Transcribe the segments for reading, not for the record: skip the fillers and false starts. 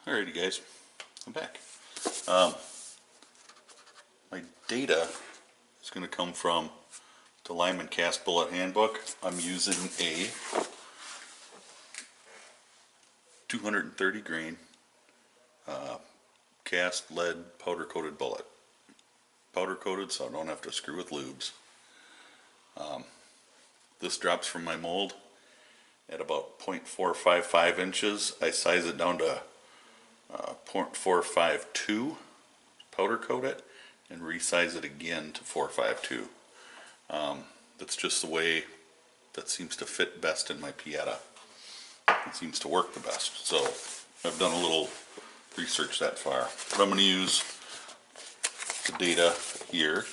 Alrighty guys, I'm back. My data is going to come from the Lyman Cast Bullet Handbook. I'm using a 230 grain cast lead powder coated bullet. Powder coated so I don't have to screw with lubes. This drops from my mold at about 0.455 inches. I size it down to 0.452, powder coat it, and resize it again to 452. That's just the way that seems to fit best in my Pietta. It seems to work the best. So I've done a little research that far. But I'm going to use the data here.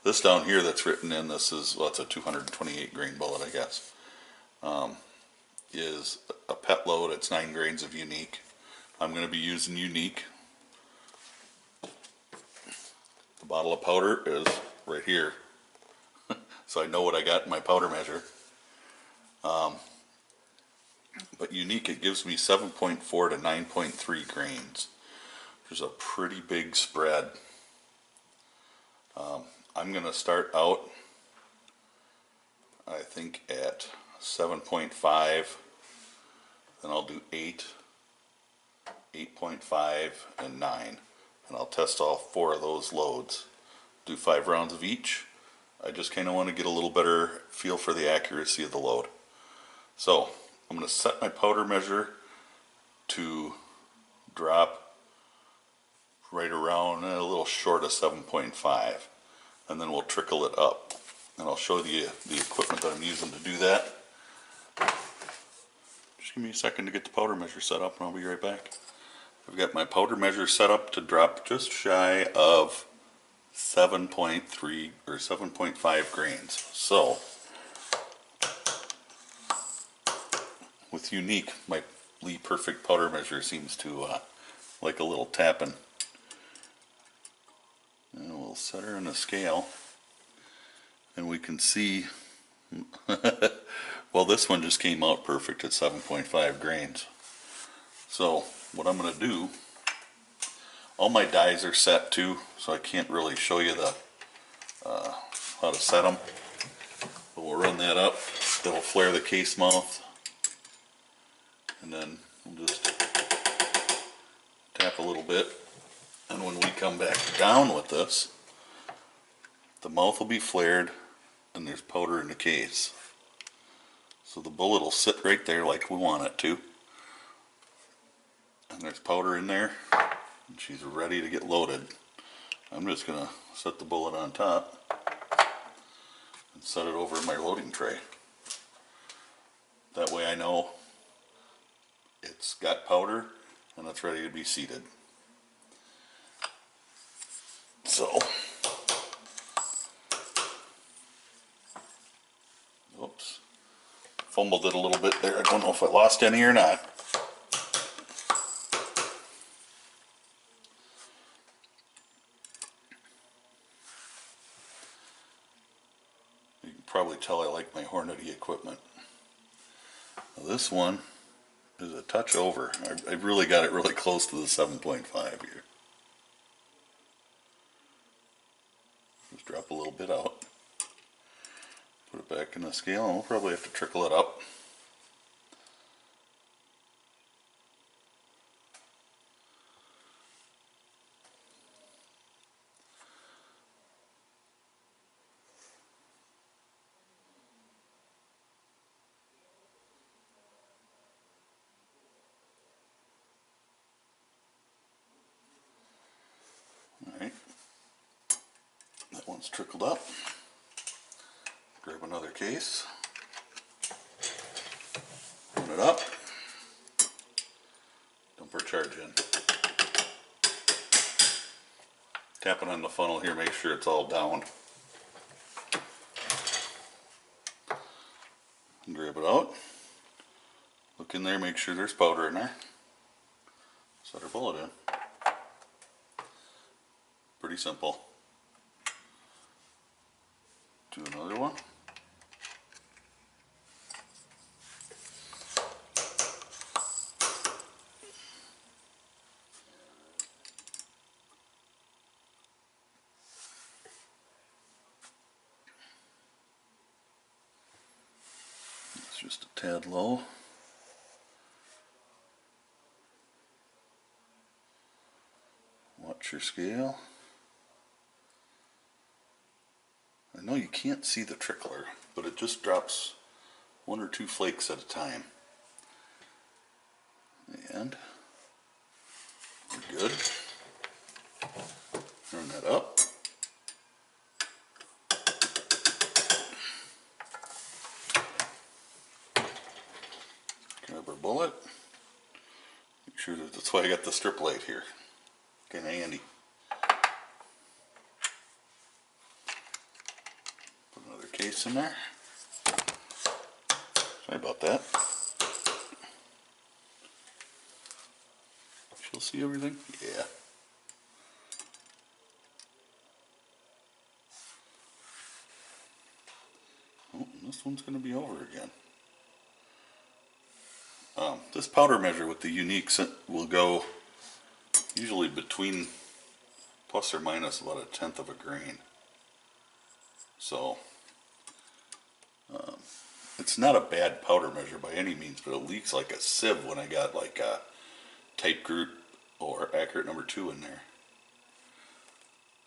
This down here that's written in, this is, well, it's a 228 grain bullet, I guess, is a pet load. It's 9 grains of unique. I'm going to be using unique. The bottle of powder is right here, so I know what I got in my powder measure. But unique, it gives me 7.4 to 9.3 grains, which is a pretty big spread. I'm going to start out, I think, at 7.5, then I'll do 8, 8.5, and 9. And I'll test all 4 of those loads. Do 5 rounds of each. I just kind of want to get a little better feel for the accuracy of the load. So I'm going to set my powder measure to drop right around a little short of 7.5, and then we'll trickle it up. And I'll show you the equipment that I'm using to do that. Just give me a second to get the powder measure set up and I'll be right back. I've got my powder measure set up to drop just shy of 7.3 or 7.5 grains. So with unique, my Lee Perfect powder measure seems to like a little tapping. And we'll set her in a scale and we can see well, this one just came out perfect at 7.5 grains. So what I'm going to do, all my dies are set too, so I can't really show you the how to set them. But we'll run that up. That'll flare the case mouth, and then we'll just tap a little bit. And when we come back down with this, the mouth will be flared, and there's powder in the case. So the bullet will sit right there like we want it to. And there's powder in there, and she's ready to get loaded. I'm just going to set the bullet on top and set it over my loading tray. That way I know it's got powder and it's ready to be seated. So, oops, fumbled it a little bit there. I don't know if I lost any or not. You can probably tell I like my Hornady equipment. Now this one is a touch over. I really got it really close to the 7.5 here. Just drop a little bit out. Put it back in the scale, and we'll probably have to trickle it up. Alright, that one's trickled up. Grab another case, open it up, dump our charge in. Tapping on the funnel here, make sure it's all down. Grab it out, look in there, make sure there's powder in there. Set our bullet in. Pretty simple. Do another one. Just a tad low. Watch your scale. I know you can't see the trickler, but it just drops 1 or 2 flakes at a time. And we're good. Turn that up. Grab our bullet. Make sure that's why I got the strip light here. Kinda handy. Put another case in there. Sorry about that. She'll see everything? Yeah. Oh, and this one's going to be over again. This powder measure with the uniques will go usually between plus or minus about 1/10 of a grain. So it's not a bad powder measure by any means, but it leaks like a sieve when I got like a type group or accurate number 2 in there.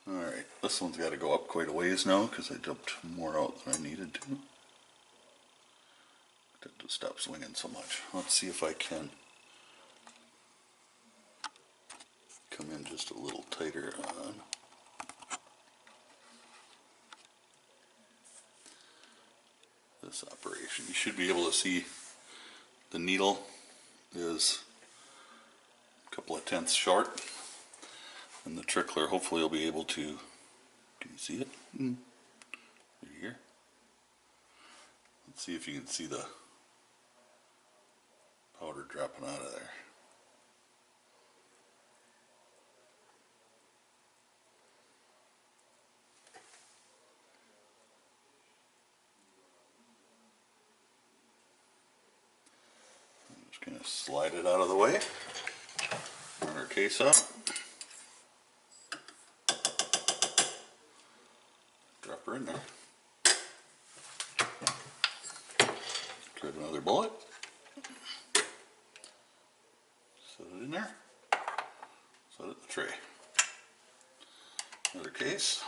Alright, this one's got to go up quite a ways now because I dumped more out than I needed to. To stop swinging so much. Let's see if I can come in just a little tighter on this operation. You should be able to see the needle is a couple of tenths short, and the trickler hopefully will be able to, can you see it? Right here. Let's see if you can see the powder dropping out of there. I'm just going to slide it out of the way. Turn our case up. Drop her in there. Grab another bullet. Set it in there. Set it in the tray. Another case.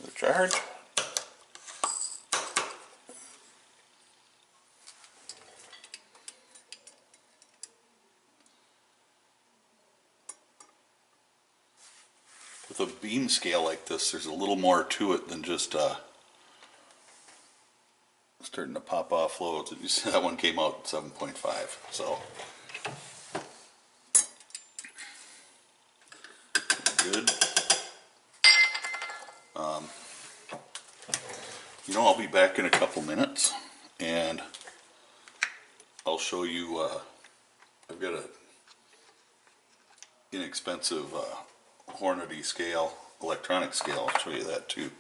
Another charge. With a beam scale like this, there's a little more to it than just starting to pop off loads. You see that one came out 7.5, so good. You know, I'll be back in a couple minutes and I'll show you, I've got a inexpensive Hornady scale, electronic scale. I'll show you that too.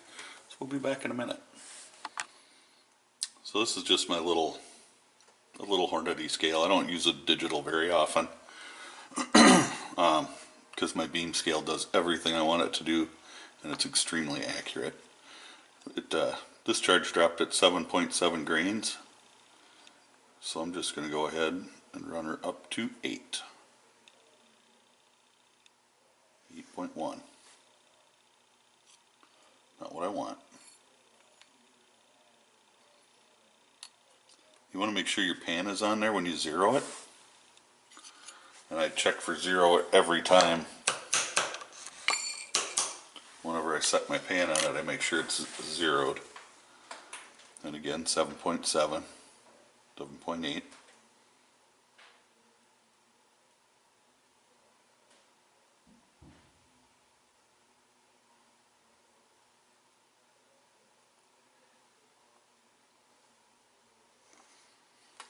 So we'll be back in a minute. So this is just my little Hornady scale. I don't use a digital very often because my beam scale does everything I want it to do, and it's extremely accurate. This charge dropped at 7.7 grains, so I'm just going to go ahead and run her up to 8. 8.1. Not what I want. You want to make sure your pan is on there when you zero it. And I check for 0 every time. Whenever I set my pan on it, I make sure it's zeroed. And again, 7.7, 7.8.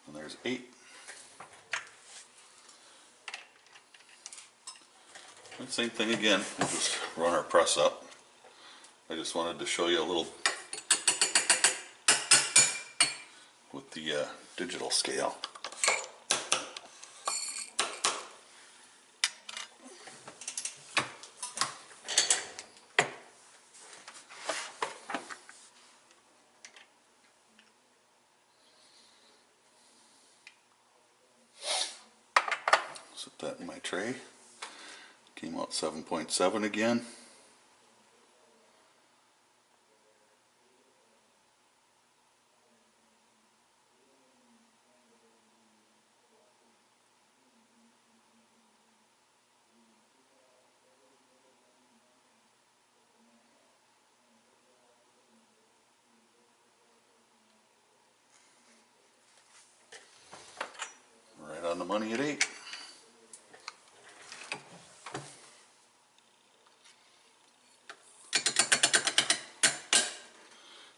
And there's 8. And same thing again, we'll just run our press up. I just wanted to show you a little with the digital scale. Set that in my tray. Came out 7.7 again. Right on the money at 8.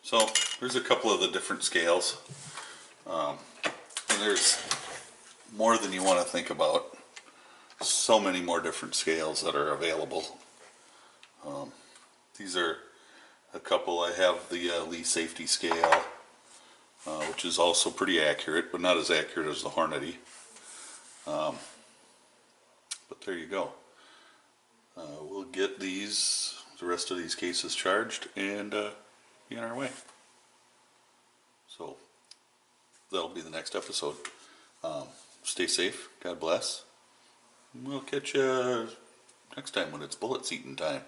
So there's a couple of the different scales, and there's more than you want to think about. So many more different scales that are available. These are a couple. I have the Lee Safety Scale, which is also pretty accurate, but not as accurate as the Hornady. But there you go. We'll get the rest of these cases charged and be on our way. So that'll be the next episode. Stay safe. God bless. We'll catch you next time when it's bullet seating time.